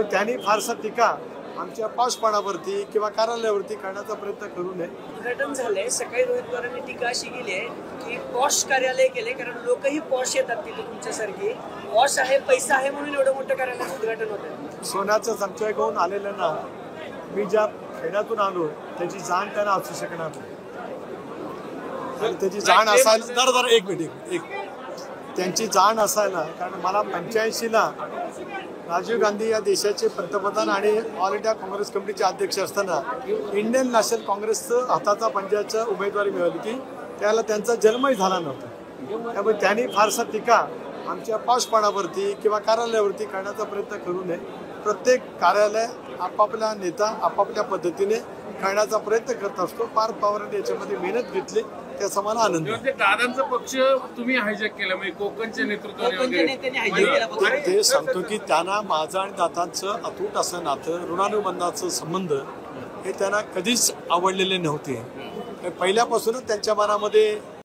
त्यामुळे त्यांनी फारसा टीका आमच्या पॉशपणावरती किंवा कार्यालयावरती करण्याचा प्रयत्न करू नये. उद्घाटन झालंय, सकाळी रोहित पवारांनी टीका अशी केली आहे की पॉश कार्यालय केले, कारण लोकही पॉश येतात तिथे तुमच्यासारखी. पॉश आहे, पैसा आहे म्हणून एवढं मोठं कार्यालयाचं उद्घाटन होतं. सोन्याचं संचय घेऊन आलेल्यांना मी ज्या खेड्यातून आलो त्याची जाण त्यांना असू शकणार नाही. आणि त्याची जाण असायला दर एक मिनिट त्यांची जाण असायला, कारण मला 85ला राजीव गांधी या देशाचे पंतप्रधान आणि ऑल इंडिया काँग्रेस कमिटीचे अध्यक्ष असताना इंडियन नॅशनल काँग्रेसचं हाताचा पंजाचं उमेदवारी मिळाली की त्याला त्यांचा जन्मही झाला नव्हता. त्यामुळे त्यांनी फारसा टीका आमच्या पॉशपणावरती किंवा कार्यालयावरती करण्याचा प्रयत्न करू नये. प्रत्येक कार्यालय आपापला नेता आपापल्या पद्धतीने करण्याचा प्रयत्न करत असतो. पार्थ पवारांनी याच्यामध्ये मेहनत घेतली, त्याचा मला आनंद आहे. दादांचा पक्ष तुम्ही हायजॅक केला, म्हणजे कोकणच्या नेतृत्वाने ते सांगतो की त्यांना माझं आणि दादांचं अतूट असं नातं, ऋणानुबंधाचं संबंध हे त्यांना कधीच आवडलेले नव्हते. पहिल्यापासूनच त्यांच्या मनामध्ये